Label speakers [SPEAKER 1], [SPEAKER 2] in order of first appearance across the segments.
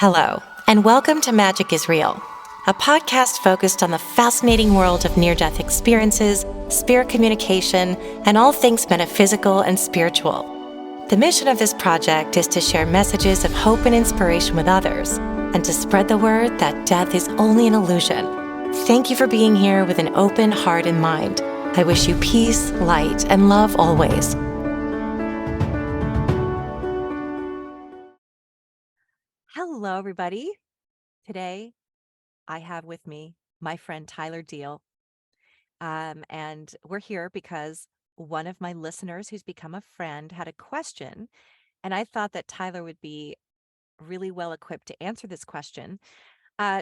[SPEAKER 1] Hello, and welcome to Magic is Real, a podcast focused on the fascinating world of near-death experiences, spirit communication, and all things metaphysical and spiritual. The mission of this project is to share messages of hope and inspiration with others, and to spread the word that death is only an illusion. Thank you for being here with an open heart and mind. I wish you peace, light, and love always. Hello, everybody. Today, I have with me my friend Tyler Deal. And we're here because one of my listeners who's become a friend had a question, and I thought that Tyler would be really well equipped to answer this question.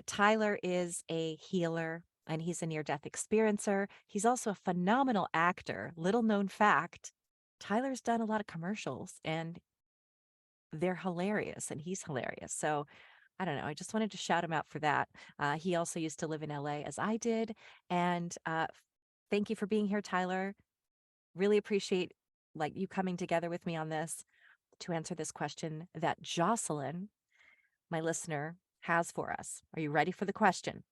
[SPEAKER 1] Tyler is a healer and he's a near-death experiencer. He's also a phenomenal actor. Little known fact, Tyler's done a lot of commercials and they're hilarious and he's hilarious. So I don't know. I just wanted to shout him out for that. He also used to live in LA as I did. And thank you for being here, Tyler. Really appreciate you coming together with me on this to answer this question that Jocelyn, my listener, has for us. Are you ready for the question?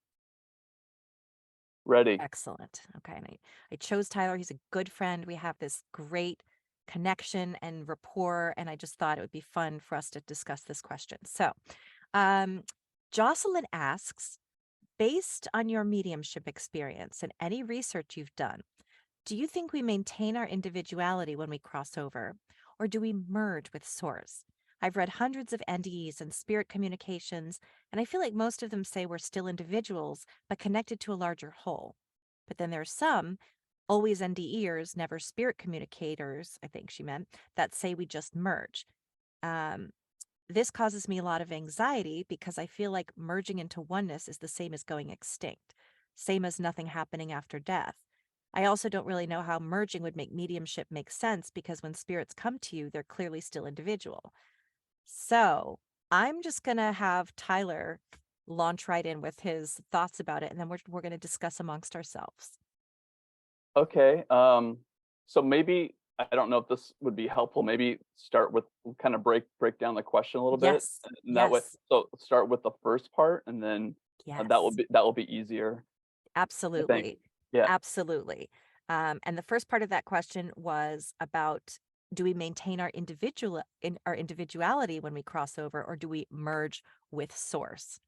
[SPEAKER 2] Ready.
[SPEAKER 1] Excellent. Okay. And I chose Tyler. He's a good friend. We have this great connection and rapport. And I just thought it would be fun for us to discuss this question. So, um, Jocelyn asks, based on your mediumship experience and any research you've done, do you think we maintain our individuality when we cross over, or do we merge with Source? I've read hundreds of NDEs and spirit communications, and I feel like most of them say we're still individuals, but connected to a larger whole. But then there's some, always NDEers, never spirit communicators, I think she meant, that say we just merge. Um, this causes me a lot of anxiety because I feel like merging into oneness is the same as going extinct, same as nothing happening after death. I also don't really know how merging would make mediumship make sense because when spirits come to you, they're clearly still individual. So I'm just going to have Tyler launch right in with his thoughts about it, and then we're going to discuss amongst ourselves.
[SPEAKER 2] Okay. So maybe I don't know if this would be helpful. Maybe start with kind of break down the question a little bit,
[SPEAKER 1] Yes,
[SPEAKER 2] and that way.
[SPEAKER 1] yes,
[SPEAKER 2] So start with the first part, and then
[SPEAKER 1] yes.
[SPEAKER 2] that will be easier. I think.
[SPEAKER 1] Absolutely.
[SPEAKER 2] Yeah.
[SPEAKER 1] Absolutely. And the first part of that question was about, do we maintain our our individuality when we cross over, or do we merge with Source?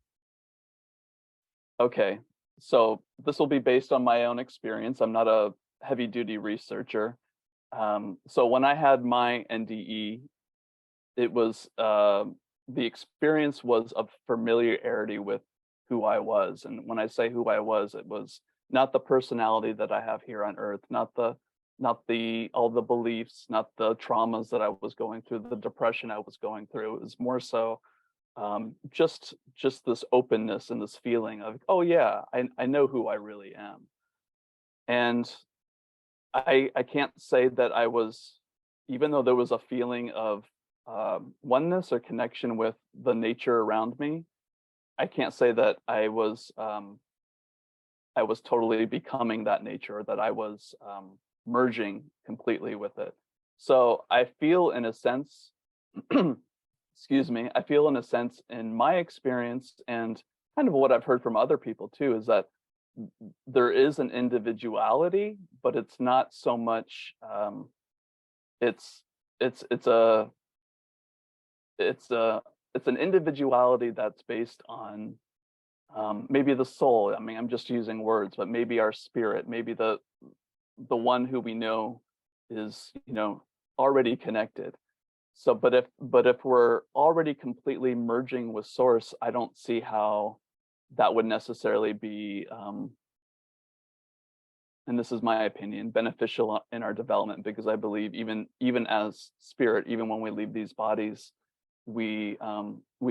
[SPEAKER 2] Okay. So this will be based on my own experience. I'm not a heavy duty researcher. So when I had my NDE, it was the experience was of familiarity with who I was. And when I say who I was, it was not the personality that I have here on earth, not the all the beliefs, not the traumas that I was going through, the depression I was going through. It was more so just this openness and this feeling of, oh yeah, I know who I really am. And I can't say that I was, even though there was a feeling of oneness or connection with the nature around me, I can't say that I was totally becoming that nature, or that I was merging completely with it. So I feel in a sense, excuse me, I feel in a sense in my experience and kind of what I've heard from other people too, is that there is an individuality, but it's not so much. It's it's a it's a it's an individuality that's based on maybe the soul. I mean, I'm just using words, but maybe our spirit, maybe the one who we know is, already connected. So, but if we're already completely merging with source, I don't see how that would necessarily be, and this is my opinion, beneficial in our development, because I believe even as spirit, even when we leave these bodies, we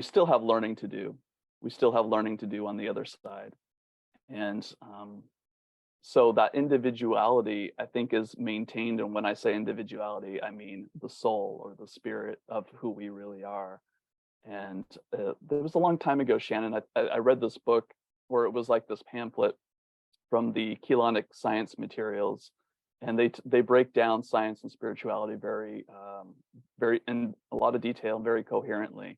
[SPEAKER 2] still have learning to do. We still have learning to do on the other side, and so that individuality, I think, is maintained. And when I say individuality, I mean the soul or the spirit of who we really are. And there was a long time ago, Shannon, I read this book where it was like this pamphlet from the Kelonic science materials, and they break down science and spirituality very in a lot of detail, very coherently.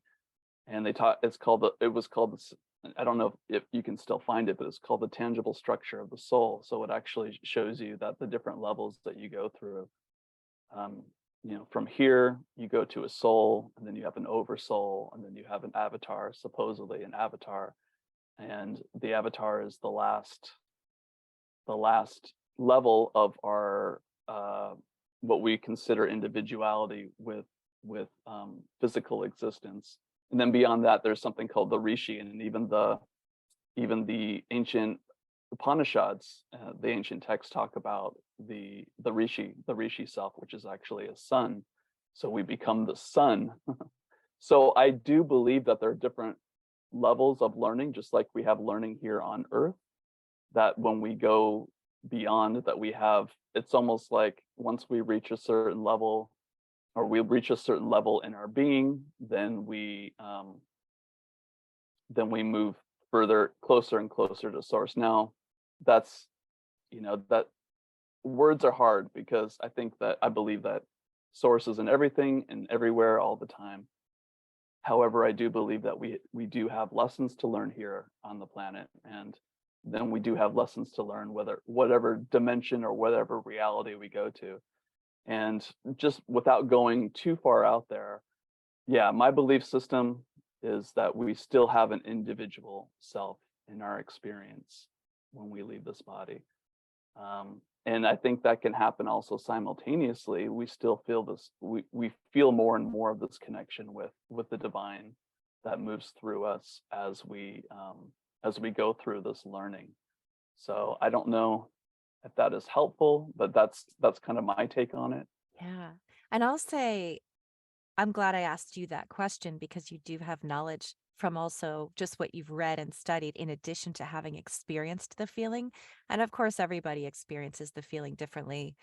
[SPEAKER 2] and they taught it's called the it was called this, I don't know if you can still find it, but it's called the tangible structure of the soul. So it actually shows you that the different levels that you go through. Um, from here you go to a soul, and then you have an oversoul, and then you have an avatar, supposedly an avatar, and the avatar is the last level of our what we consider individuality with physical existence. And then beyond that, there's something called the rishi, and even the ancient Upanishads, the ancient texts talk about the rishi self, which is actually a sun. So we become the sun. So I do believe that there are different levels of learning, just like we have learning here on Earth. That when we go beyond that, we have, it's almost like once we reach a certain level, or we reach a certain level in our being, then we move further, closer and closer to source. Now, that's that words are hard, because I believe that source is in everything and everywhere all the time. However, I do believe that we do have lessons to learn here on the planet, and then we do have lessons to learn whatever dimension or whatever reality we go to. And just without going too far out there, yeah, my belief system is that we still have an individual self in our experience when we leave this body. And I think that can happen also simultaneously. We still feel this, we feel more and more of this connection with the divine that moves through us as we go through this learning. So I don't know if that is helpful, but that's kind of my take on it.
[SPEAKER 1] Yeah. And I'll say, I'm glad I asked you that question because you do have knowledge from also just what you've read and studied, in addition to having experienced the feeling. And of course, everybody experiences the feeling differently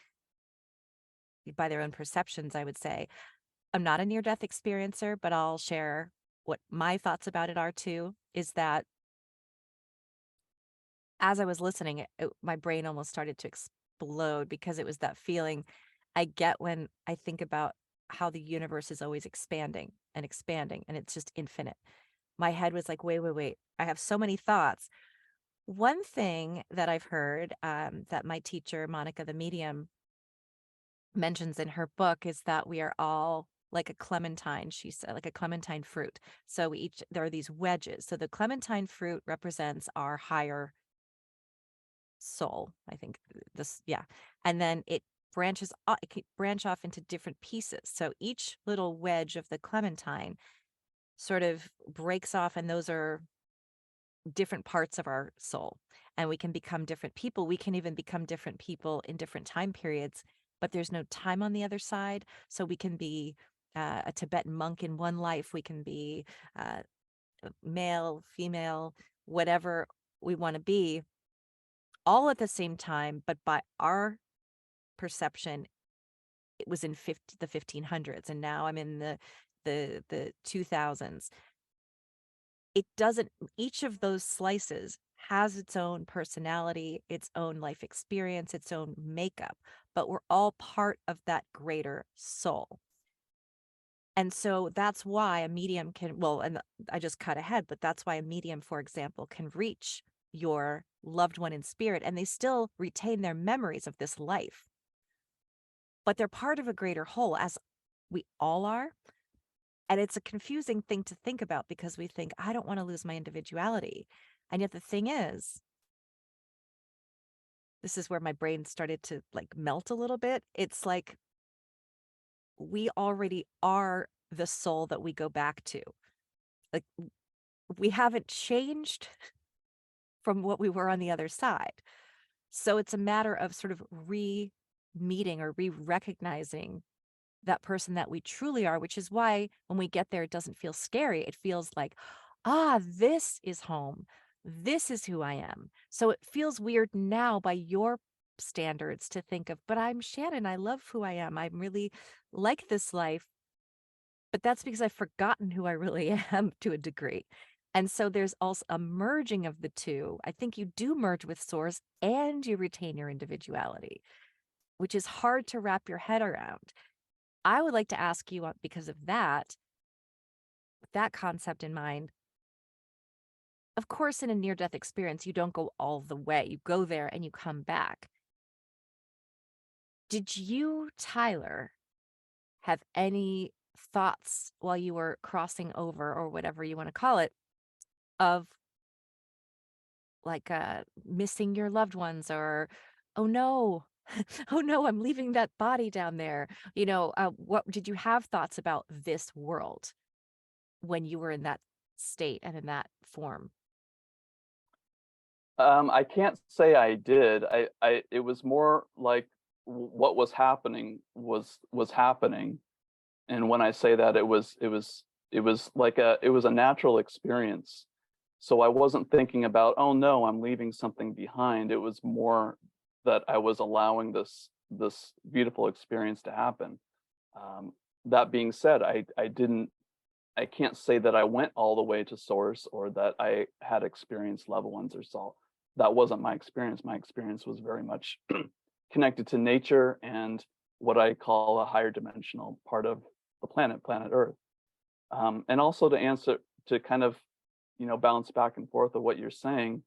[SPEAKER 1] by their own perceptions, I would say. I'm not a near death experiencer, but I'll share what my thoughts about it are too. Is that as I was listening, my brain almost started to explode because it was that feeling I get when I think about how the universe is always expanding, and it's just infinite. My head was like, wait, wait, wait. I have so many thoughts. One thing that I've heard that my teacher, Monica the Medium, mentions in her book is that we are all like a clementine, she said, like a clementine fruit. So there are these wedges. So the clementine fruit represents our higher soul, I think yeah. And then it can branch off into different pieces. So each little wedge of the clementine sort of breaks off, and those are different parts of our soul. And we can become different people. We can even become different people in different time periods, but there's no time on the other side. So we can be a Tibetan monk in one life. We can be uh, male, female, whatever we want to be, all at the same time. But by our perception, it was in the 1500s, and now I'm in the 2000s. It doesn't, each of those slices has its own personality, its own life experience, its own makeup, but we're all part of that greater soul. And so that's why a medium can, well, and I just cut ahead, but that's why a medium, for example, can reach your loved one in spirit, and they still retain their memories of this life, but they're part of a greater whole, as we all are. And it's a confusing thing to think about because we think, I don't want to lose my individuality. And yet the thing is, this is where my brain started to like melt a little bit. It's like we already are the soul that we go back to. Like we haven't changed from what we were on the other side. So it's a matter of sort of re-meeting or re-recognizing that person that we truly are, which is why when we get there, it doesn't feel scary. It feels like, this is home. This is who I am. So it feels weird now by your standards to think of, but I'm Shannon. I love who I am. I'm really like this life. But that's because I've forgotten who I really am to a degree. And so there's also a merging of the two. I think you do merge with source and you retain your individuality, which is hard to wrap your head around. I would like to ask you, because of that, with that concept in mind, of course, in a near death experience, you don't go all the way. You go there and you come back. Did you, Tyler, have any thoughts while you were crossing over or whatever you want to call it of like missing your loved ones or, oh no, oh no, I'm leaving that body down there? What did you have thoughts about this world when you were in that state and in that form?
[SPEAKER 2] I can't say I did. It was more like what was happening was happening. And when I say that, it was like it was a natural experience. So I wasn't thinking about, oh no, I'm leaving something behind. It was more that I was allowing this beautiful experience to happen. Um, that being said, I can't say that I went all the way to source or that I had experienced loved ones or saw. That wasn't my experience. My experience was very much connected to nature and what I call a higher dimensional part of the planet Earth. And also to answer, to kind of, bounce back and forth of what you're saying,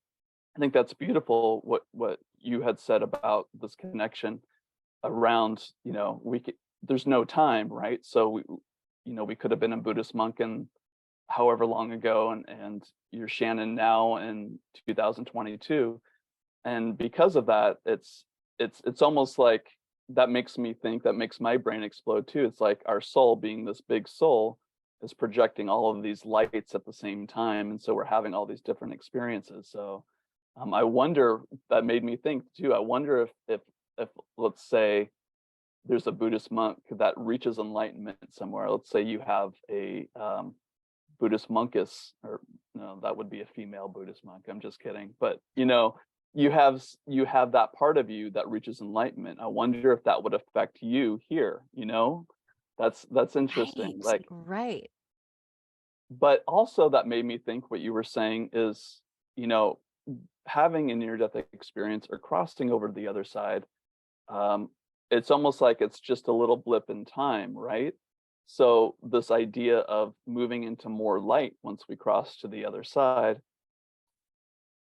[SPEAKER 2] I think that's beautiful what you had said about this connection around, there's no time, right? So we could have been a Buddhist monk in however long ago, and you're Shannon now in 2022, and because of that, it's almost like that makes my brain explode too. It's like our soul, being this big soul, is projecting all of these lights at the same time, and so we're having all these different experiences. So I wonder, that made me think too. I wonder if let's say there's a Buddhist monk that reaches enlightenment somewhere. Let's say you have a Buddhist monkess, or no, that would be a female Buddhist monk. I'm just kidding. But you have that part of you that reaches enlightenment. I wonder if that would affect you here. That's interesting.
[SPEAKER 1] Right,
[SPEAKER 2] Like,
[SPEAKER 1] right.
[SPEAKER 2] but also that made me think what you were saying is, you know, having a near death experience or crossing over to the other side, um, it's almost like it's just a little blip in time, right? So this idea of moving into more light once we cross to the other side,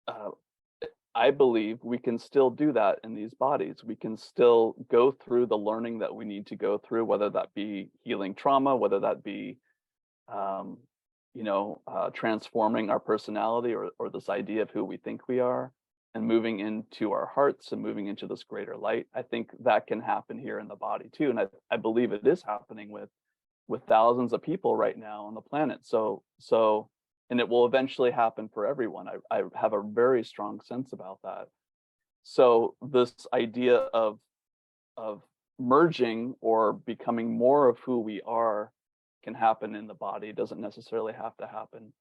[SPEAKER 2] uh, I believe we can still do that in these bodies. We can still go through the learning that we need to go through, whether that be healing trauma, whether that be um, transforming our personality, or this idea of who we think we are, and moving into our hearts and moving into this greater light. I think that can happen here in the body too. And I believe it is happening with thousands of people right now on the planet. So and it will eventually happen for everyone. I have a very strong sense about that. So this idea of merging or becoming more of who we are can happen in the body. It doesn't necessarily have to happen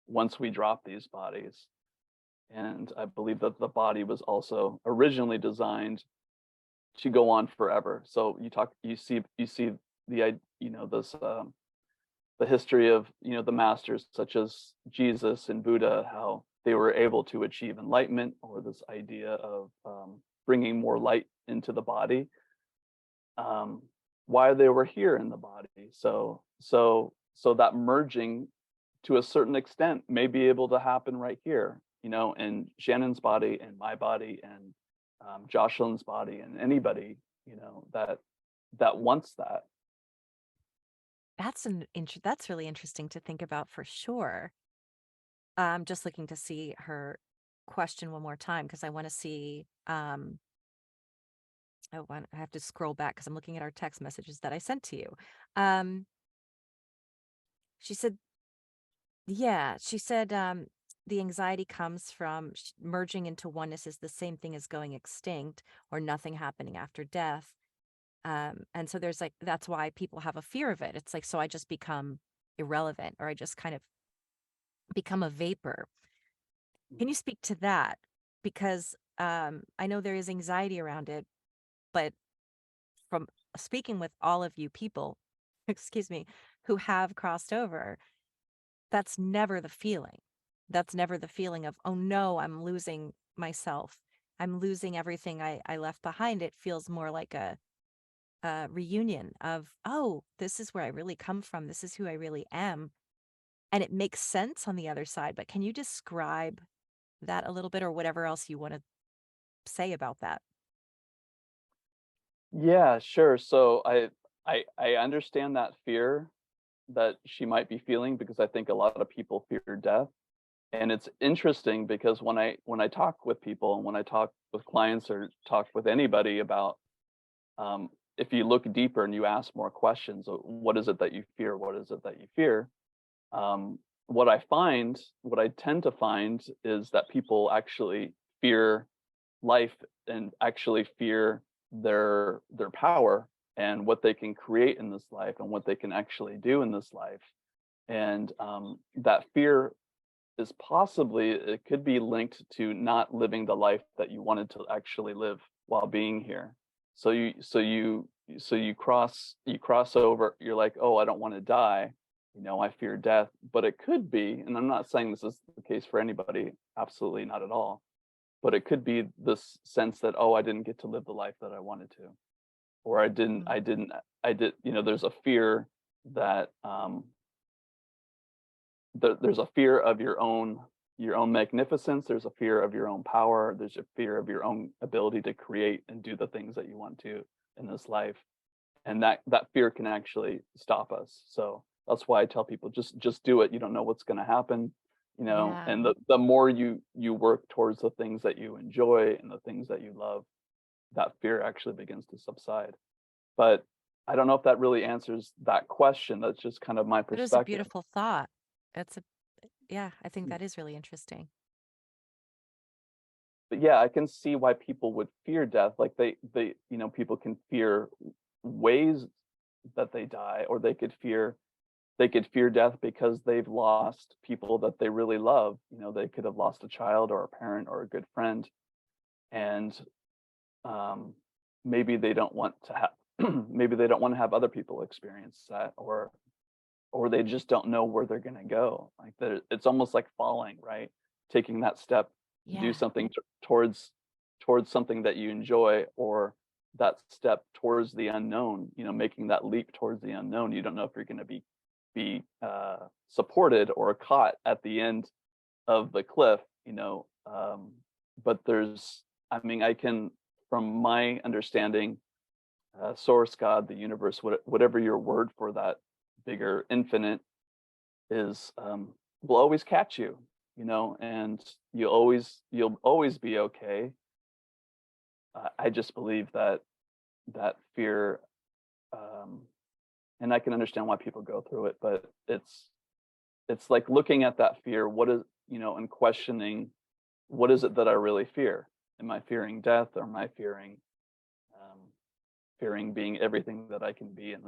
[SPEAKER 2] once we drop these bodies. And I believe that the body was also originally designed to go on forever. So you see this the history of the masters such as Jesus and Buddha, how they were able to achieve enlightenment, or this idea of bringing more light into the body, um, while they were here in the body. So that merging to a certain extent may be able to happen right here, in Shannon's body and my body and Jocelyn's body and anybody, that wants that.
[SPEAKER 1] That's really interesting to think about for sure. I'm just looking to see her question one more time because I want to see. I have to scroll back because I'm looking at our text messages that I sent to you. Um, she said, yeah, she said, the anxiety comes from merging into oneness is the same thing as going extinct or nothing happening after death. And so there's like, that's why people have a fear of it. It's like, so I just become irrelevant, or I just kind of become a vapor. Can you speak to that? Because I know there is anxiety around it, but from speaking with all of you people, excuse me, who have crossed over, that's never the feeling. That's never the feeling of, oh no, I'm losing myself. I'm losing everything I left behind. It feels more like a reunion of, oh, this is where I really come from. This is who I really am. and it makes sense on the other side. But can you describe that a little bit, or whatever else you want to say about that?
[SPEAKER 2] Yeah, sure. So I understand that fear that she might be feeling because I think a lot of people fear death. And it's interesting because when I talk with people and when I talk with clients or talk with anybody about if you look deeper and you ask more questions, what is it that you fear? What is it that you fear? Um, what I tend to find is that people actually fear life and actually fear their power and what they can create in this life and what they can actually do in this life. And that fear is possibly it could be linked to not living the life that you wanted to actually live while being here. So you cross over, you're like, oh, I don't want to die, I fear death. But it could be, and I'm not saying this is the case for anybody, absolutely not at all, but it could be this sense that, oh, I didn't get to live the life that I wanted to, or
[SPEAKER 1] Mm.
[SPEAKER 2] I did, there's a fear that there's a fear of your own magnificence, there's a fear of your own power, there's a fear of your own ability to create and do the things that you want to in this life, and that fear can actually stop us. So that's why I tell people, just do it. You don't know what's going to happen,
[SPEAKER 1] Yeah.
[SPEAKER 2] and the more you work towards the things that you enjoy and the things that you love, that fear actually begins to subside. But I don't know if that really answers that question. That's just kind of my
[SPEAKER 1] It was a
[SPEAKER 2] perspective.
[SPEAKER 1] beautiful thought. It's a Yeah, I think that is really interesting.
[SPEAKER 2] But yeah, I can see why people would fear death. Like people can fear ways that they die, or they could fear death because they've lost people that they really love. They could have lost a child or a parent or a good friend, and um, maybe they don't want to have maybe they don't want to have other people experience that, or they just don't know where they're going to go. Like it's almost like falling, right? Taking that step to do
[SPEAKER 1] Yeah.
[SPEAKER 2] something towards something that you enjoy, or that step towards the unknown. Making that leap towards the unknown. You don't know if you're going to be supported or caught at the end of the cliff. But I mean, I can, from my understanding, source, God, the universe, whatever your word for that bigger infinite is, will always catch you, and you'll always be okay. I just believe that fear, um, and I can understand why people go through it, but it's like looking at that fear, and questioning, what is it that I really fear? Am I fearing death, or am I um, fearing being everything that I can be in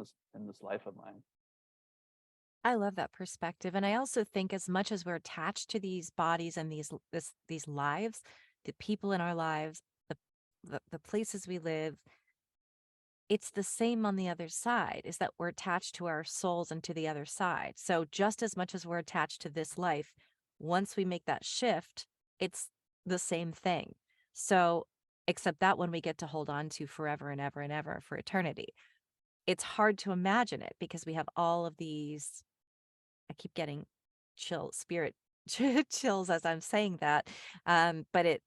[SPEAKER 2] this life of mine?
[SPEAKER 1] I love that perspective. And I also think as much as we're attached to these bodies and these lives, the people in our lives, the places we live, it's the same on the other side, is that we're attached to our souls and to the other side. So just as much as we're attached to this life, once we make that shift, it's the same thing. So except that one we get to hold on to forever and ever and ever for eternity. It's hard to imagine it because we have all of these. I keep getting spirit chills as I'm saying that. But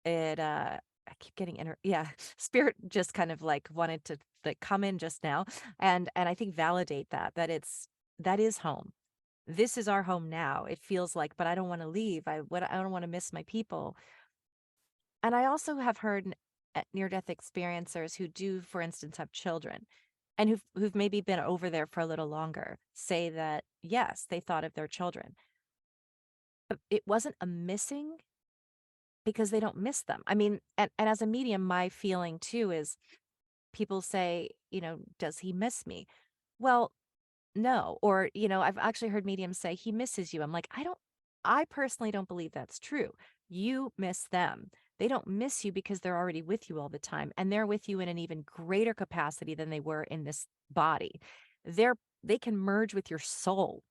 [SPEAKER 1] I keep getting yeah, spirit just kind of like wanted to like come in just now and I think validate that is home. This is our home now. It feels like, but I don't want to leave. I don't want to miss my people. And I also have heard near death experiencers who do, for instance, have children and who've maybe been over there for a little longer say that yes, they thought of their children. But it wasn't a missing because they don't miss them. I mean, and as a medium, my feeling too is people say, does he miss me? Well, no. Or, I've actually heard mediums say he misses you. I'm like, I personally don't believe that's true. You miss them. They don't miss you because they're already with you all the time. And they're with you in an even greater capacity than they were in this body. They can merge with your soul.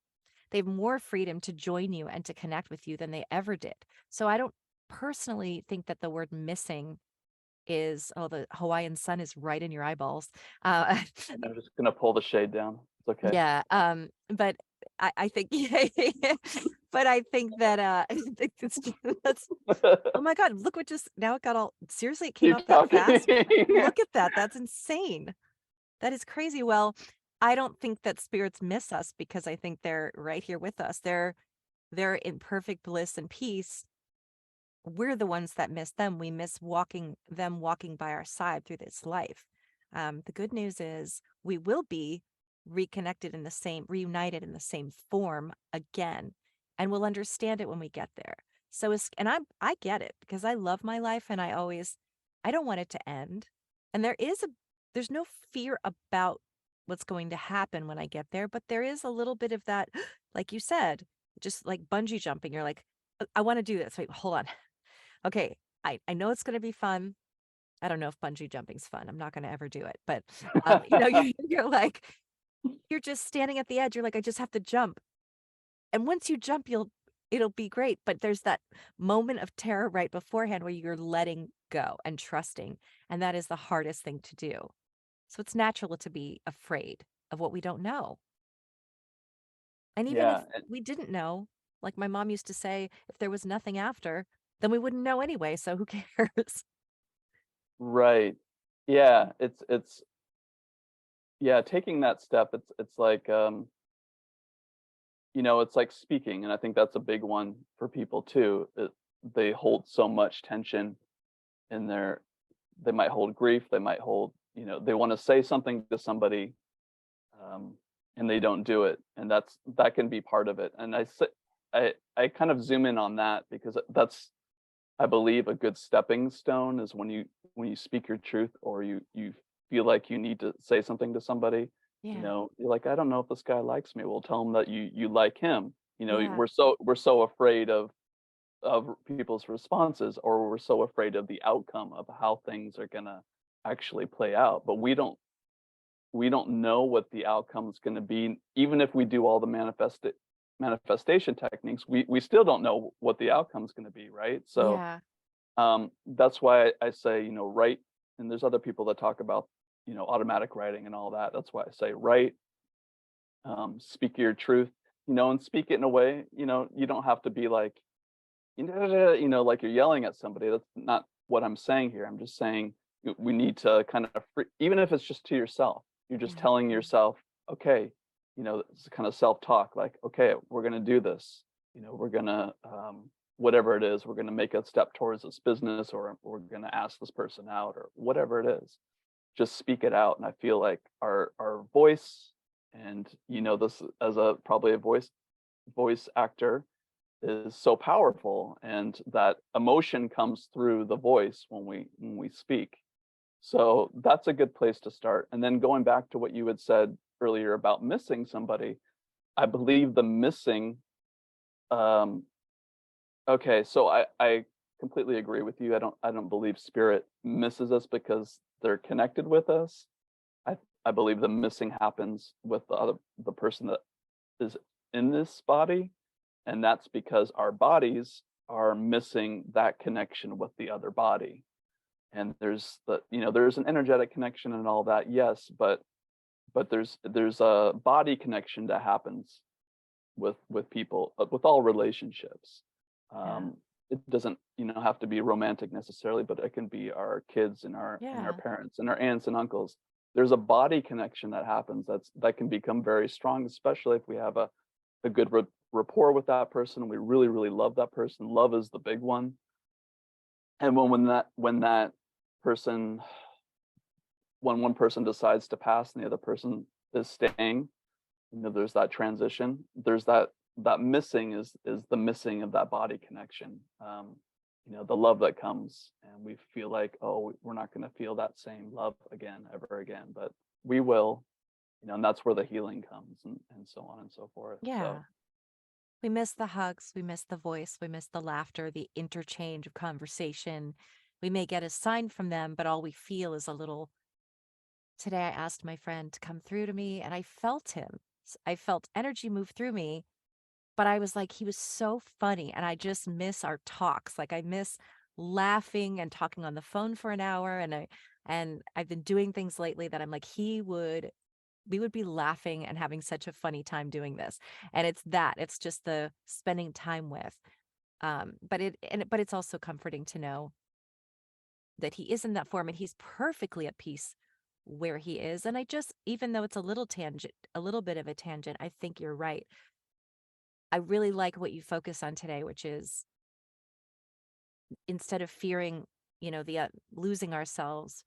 [SPEAKER 1] They have more freedom to join you and to connect with you than they ever did. So I don't personally think that the word missing is, oh, the Hawaiian sun is right in your eyeballs. Uh,
[SPEAKER 2] And I'm just gonna pull the shade down. It's okay.
[SPEAKER 1] yeah. But I think, but I think that, I think that's, oh my God, look what just, now it got all, seriously, it came
[SPEAKER 2] Keep
[SPEAKER 1] up that
[SPEAKER 2] talking.
[SPEAKER 1] fast? Look at that. That's insane. That is crazy. Well, I don't think that spirits miss us because I think they're right here with us. They're in perfect bliss and peace. We're the ones that miss them. We miss walking by our side through this life. The good news is we will be reunited in the same form again, and we'll understand it when we get there. So, I get it because I love my life, and I don't want it to end. And there's no fear about what's going to happen when I get there, but there is a little bit of that, like you said, just like bungee jumping. You're like, I want to do this. Wait, hold on. Okay, I know it's gonna be fun. I don't know if bungee jumping's fun. I'm not gonna ever do it, but, you're like, you're just standing at the edge. You're like, "I just have to jump." And once you jump, it'll be great, but there's that moment of terror right beforehand where you're letting go and trusting, and that is the hardest thing to do. So it's natural to be afraid of what we don't know. And even if
[SPEAKER 2] Yeah,
[SPEAKER 1] we didn't know, like my mom used to say, if there was nothing after, then we wouldn't know anyway, so who cares?
[SPEAKER 2] right. Yeah, it's yeah, taking that step, it's like, it's like speaking, and I think that's a big one for people too. They hold so much tension in their they might hold grief, they might hold, they wanna say something to somebody, um, and they don't do it, and that can be part of it, and I kind of zoom in on that because that's, I believe, a good stepping stone is when you speak your truth or you feel like you need to say something to somebody,
[SPEAKER 1] Yeah.
[SPEAKER 2] you're like, "I don't know if this guy likes me." Well, tell him that you like him.
[SPEAKER 1] Yeah.
[SPEAKER 2] We're so afraid of people's responses, or we're so afraid of the outcome of how things are gonna actually play out, but we don't know what the outcome is gonna be. Even if we do all the manifestation techniques, we still don't know what the outcome is gonna be, right? So,
[SPEAKER 1] Yeah.
[SPEAKER 2] that's why I say, write, and there's other people that talk about, automatic writing and all that. That's why I say write, speak your truth, and speak it in a way, you don't have to be like, like you're yelling at somebody. That's not what I'm saying here. I'm just saying we need to kind of even if it's just to yourself, you're just
[SPEAKER 1] Yeah.
[SPEAKER 2] telling yourself, okay, it's kind of self-talk, like, okay, we're gonna do this. We're gonna whatever it is, we're gonna make a step towards this business, or we're gonna ask this person out, or whatever it is. Just speak it out. And I feel like our voice, and this as a probably a voice actor, is so powerful, and that emotion comes through the voice when we speak. So that's a good place to start. And then going back to what you had said earlier about missing somebody, I believe the missing, um okay, so I completely agree with you. I don't believe spirit misses us because they're connected with us. I believe the missing happens with the person that is in this body, and that's because our bodies are missing that connection with the other body. And there's an energetic connection and all that, yes, but there's a body connection that happens with people, with all relationships.
[SPEAKER 1] Yeah.
[SPEAKER 2] um it doesn't, have to be romantic necessarily, but it can be our kids and our
[SPEAKER 1] Yeah.
[SPEAKER 2] parents and our aunts and uncles. There's a body connection that happens that can become very strong, especially if we have a good rapport with that person. We really, really love that person. Love is the big one. And when that person when one person decides to pass and the other person is staying, there's that transition. There's that missing is the missing of that body connection. The love that comes, and we feel like, oh, we're not going to feel that same love again, ever again, but we will. And that's where the healing comes, and so on and so forth. So
[SPEAKER 1] Yeah. We miss the hugs, we miss the voice, we miss the laughter, the interchange of conversation. We may get a sign from them, but all we feel is a little. Today, I asked my friend to come through to me, and I felt him. I felt energy move through me, but I was like, he was so funny. And I just miss our talks. Like, I miss laughing and talking on the phone for an hour. And I've been doing things lately that I'm like, he would. we would be laughing and having such a funny time doing this. And it's just the spending time with. But it's also comforting to know that he is in that form and he's perfectly at peace where he is. And I just, even though it's a little tangent, a little bit of a tangent, I think you're right. I really like what you focus on today, which is instead of fearing, the losing ourselves,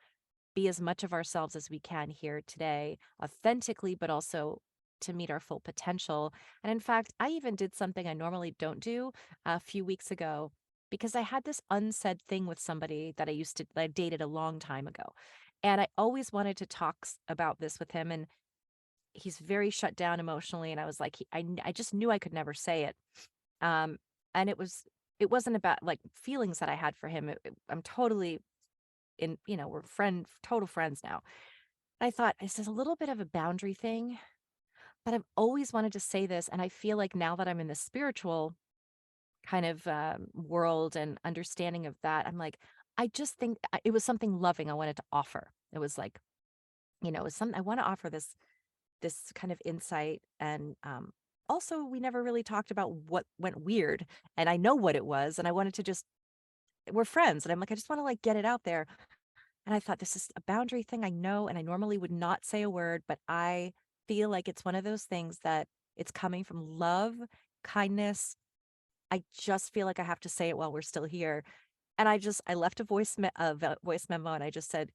[SPEAKER 1] be as much of ourselves as we can here today, authentically, but also to meet our full potential. And in fact, I even did something I normally don't do a few weeks ago because I had this unsaid thing with somebody that I dated a long time ago. And I always wanted to talk about this with him. And he's very shut down emotionally. And I was like, I just knew I could never say it. Um, and it wasn't about like feelings that I had for him. I'm totally we're total friends now. I thought this is a little bit of a boundary thing, but I've always wanted to say this. And I feel like now that I'm in the spiritual kind of world and understanding of that, I'm like, I just think it was something loving I wanted to offer. It was like, it was something I want to offer this kind of insight. And also, we never really talked about what went weird. And I know what it was. And I wanted to just, we're friends. And I'm like, I just want to like get it out there. And I thought this is a boundary thing I know, and I normally would not say a word, but I feel like it's one of those things that it's coming from love, kindness. I just feel like I have to say it while we're still here. And I left a voice memo, and I just said,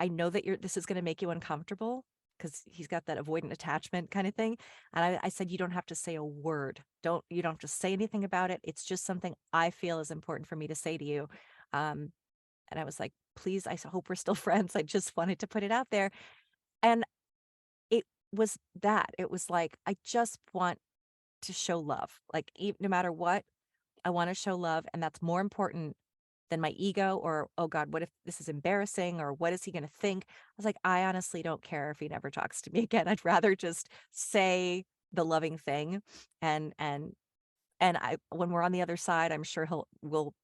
[SPEAKER 1] I know that this is going to make you uncomfortable because he's got that avoidant attachment kind of thing. And I said, you don't have to say a word. You don't have to say anything about it. It's just something I feel is important for me to say to you. Um, and I was like, please, hope we're still friends. I just wanted to put it out there. And it was that. It was like, I just want to show love. Like, no matter what, I want to show love. And that's more important than my ego or, oh God, what if this is embarrassing or what is he going to think? I was like, I honestly don't care if he never talks to me again. I'd rather just say the loving thing. And when we're on the other side, I'm sure will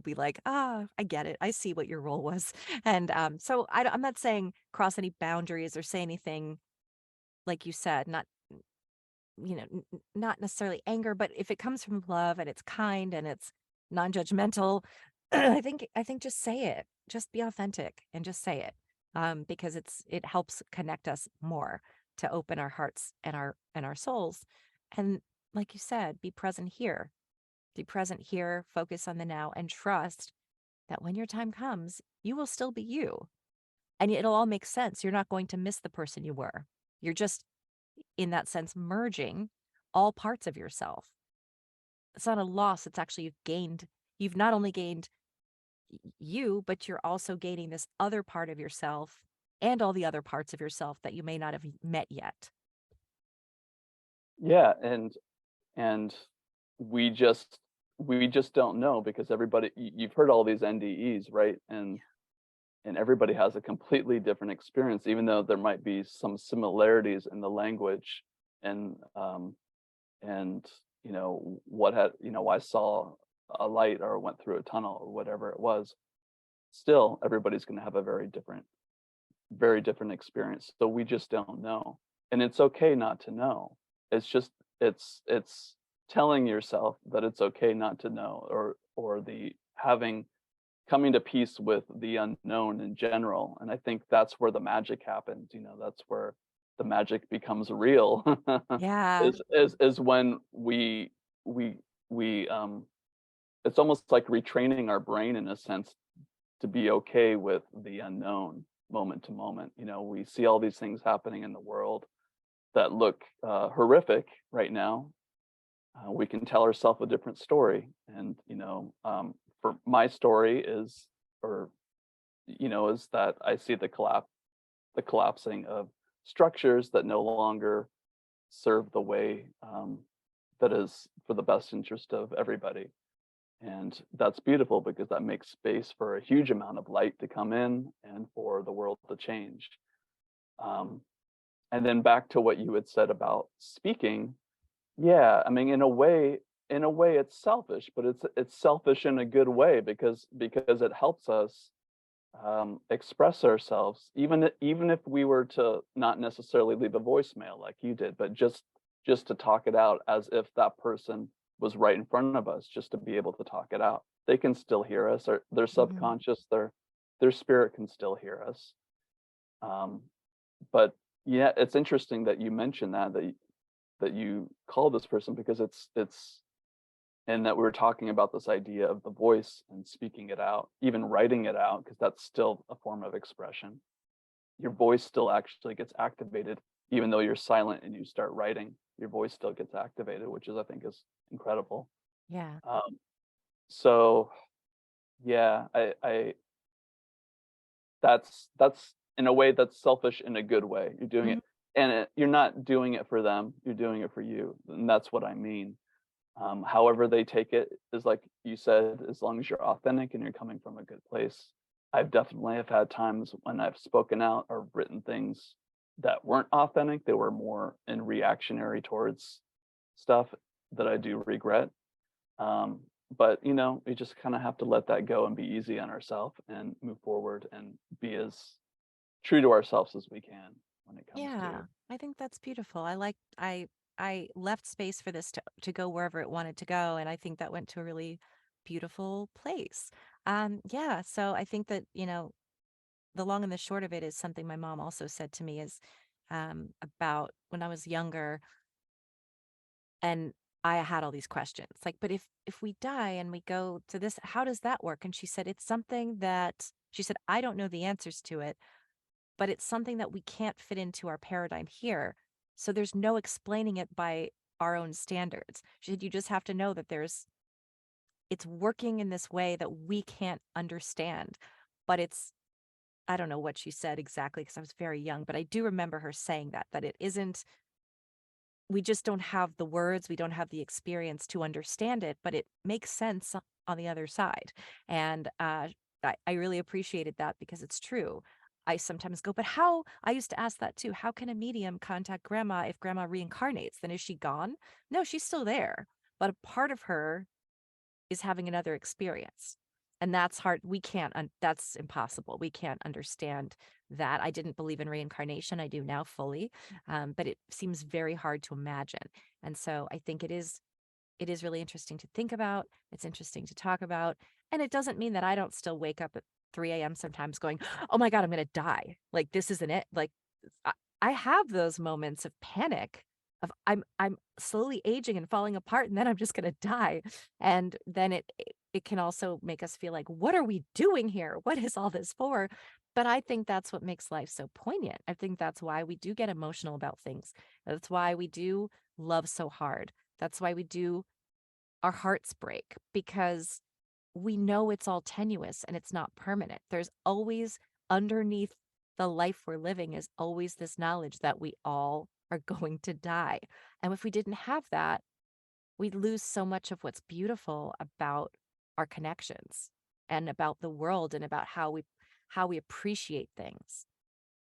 [SPEAKER 1] be like, "Ah, I get it. I see what your role was." And, so I'm not saying cross any boundaries or say anything like you said, not, not necessarily anger, but if it comes from love and it's kind and it's non-judgmental, I think just say it. Just be authentic and just say it. Because it helps connect us more to open our hearts and our souls. And like you said, be present here. Be present here, focus on the now, and trust that when your time comes, you will still be you. And it'll all make sense. You're not going to miss the person you were. You're just, in that sense, merging all parts of yourself. It's not a loss. It's actually you've not only gained you, but you're also gaining this other part of yourself and all the other parts of yourself that you may not have met yet.
[SPEAKER 2] Yeah, and we just we just don't know because you've heard all these NDEs, right? And everybody has a completely different experience, even though there might be some similarities in the language and and I saw a light or went through a tunnel or whatever it was. Still, everybody's going to have a very different experience. So we just don't know, and it's okay not to know. It's just it's telling yourself that it's okay not to know, or the having coming to peace with the unknown in general. And I think that's where the magic happens. That's where the magic becomes real.
[SPEAKER 1] Yeah.
[SPEAKER 2] Is when we it's almost like retraining our brain in a sense to be okay with the unknown moment to moment. We see all these things happening in the world that look horrific right now. We can tell ourselves a different story, and for my story or is that I see the collapsing of structures that no longer serve the way that is for the best interest of everybody. And that's beautiful because that makes space for a huge amount of light to come in and for the world to change. Um, and then back to what you had said about speaking. Yeah, I mean, in a way, it's selfish, but it's selfish in a good way because it helps us express ourselves, even if we were to not necessarily leave a voicemail like you did, but just to talk it out as if that person was right in front of us, just to be able to talk it out. They can still hear us, or their
[SPEAKER 1] Mhm.
[SPEAKER 2] subconscious, their spirit can still hear us. Um, but yeah, it's interesting that you mentioned that you call this person, because it's and that we were talking about this idea of the voice and speaking it out, even writing it out, because that's still a form of expression. Your voice still actually gets activated, even though you're silent and you start writing. Your voice still gets activated, which is, I think, is incredible.
[SPEAKER 1] Yeah.
[SPEAKER 2] So yeah, I that's in a way that's selfish in a good way. You're doing
[SPEAKER 1] Mhm.
[SPEAKER 2] it, and you're not doing it for them. You're doing it for you, and that's what I mean. However they take it is, like you said, as long as you're authentic and you're coming from a good place. I've definitely have had times when I've spoken out or written things that weren't authentic. They were more in reactionary towards stuff that I do regret. Um, but we just kind of have to let that go and be easy on ourselves and move forward and be as true to ourselves as we can when it comes to.
[SPEAKER 1] Yeah, I think that's beautiful. I left space for this to go wherever it wanted to go, and I think that went to a really beautiful place. Yeah, so I think that, the long and the short of it is something my mom also said to me is about when I was younger and I had all these questions. Like, but if we die and we go to this, how does that work? And she said it's something that she said, I don't know the answers to it, but it's something that we can't fit into our paradigm here. So there's no explaining it by our own standards. She said, you just have to know that it's working in this way that we can't understand. But I don't know what she said exactly because I was very young, but I do remember her saying that it isn't, we just don't have the words, we don't have the experience to understand it, but it makes sense on the other side. And I really appreciated that because it's true. I sometimes go, but how? I used to ask that too. How can a medium contact grandma if grandma reincarnates? Then is she gone? No, she's still there. But a part of her is having another experience. And that's hard. We can't, that's impossible. We can't understand that. I didn't believe in reincarnation. I do now fully. But it seems very hard to imagine. And so I think it is really interesting to think about. It's interesting to talk about. And it doesn't mean that I don't still wake up at 3 a.m. sometimes going, oh my God, I'm going to die. Like, this isn't it. Like, I, I have those moments of panic of I'm slowly aging and falling apart and then I'm just going to die. And then it can also make us feel like, what are we doing here? What is all this for? But I think that's what makes life so poignant. I think that's why we do get emotional about things. That's why we do love so hard. That's why we do our hearts break because we know it's all tenuous and it's not permanent. There's always underneath the life we're living is always this knowledge that we all are going to die. And if we didn't have that, we'd lose so much of what's beautiful about our connections and about the world and about how we appreciate things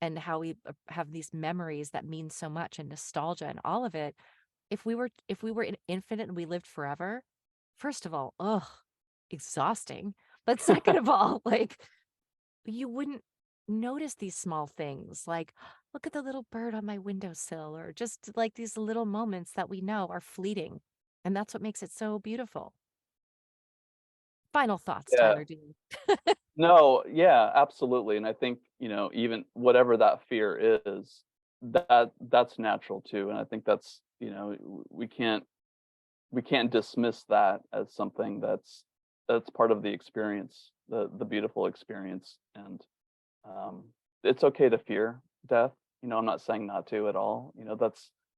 [SPEAKER 1] and how we have these memories that mean so much and nostalgia and all of it. If we were infinite and we lived forever, first of all, ugh, exhausting. But second of all, like you wouldn't notice these small things like look at the little bird on my windowsill or just like these little moments that we know are fleeting. And that's what makes it so beautiful. Final thoughts,
[SPEAKER 2] Yeah.
[SPEAKER 1] Tyler Dean.
[SPEAKER 2] No, yeah, absolutely. And I think, even whatever that fear is, that's natural too. And I think that's, we can't dismiss that as something that's part of the experience, the beautiful experience. And um it's okay to fear death. I'm not saying not to at all.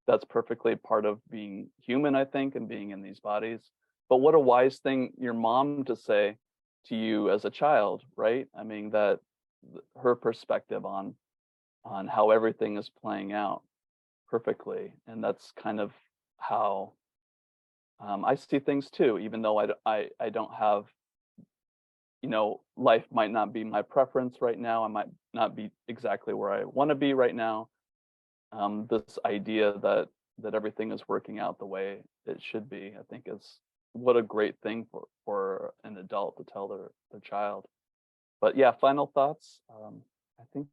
[SPEAKER 2] That's perfectly part of being human, I think, and being in these bodies. But what a wise thing your mom to say to you as a child, right? I mean, that her perspective on how everything is playing out perfectly. And that's kind of how I see things too, even though I don't have, life might not be my preference right now. I might not be exactly where I want to be right now. This idea that everything is working out the way it should be, I think, is what a great thing for an adult to tell their child. But yeah, final thoughts. I think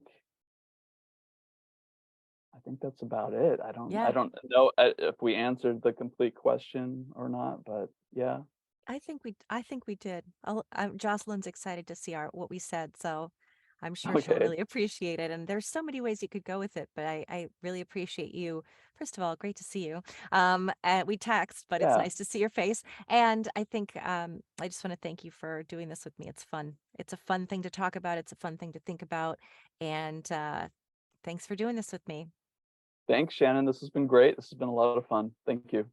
[SPEAKER 2] I think that's about it. I
[SPEAKER 1] Yeah.
[SPEAKER 2] don't know if we answered the complete question or not, but yeah.
[SPEAKER 1] I think we did. Jocelyn's excited to see our what we said, so I'm sure she'll
[SPEAKER 2] Okay.
[SPEAKER 1] really appreciate it. And there's so many ways you could go with it, but I really appreciate you. First of all, great to see you. And we text, but it's
[SPEAKER 2] Yeah.
[SPEAKER 1] nice to see your face. And I think I just want to thank you for doing this with me. It's fun. It's a fun thing to talk about. It's a fun thing to think about. And thanks for doing this with me.
[SPEAKER 2] Thanks, Shannon. This has been great. This has been a lot of fun. Thank you.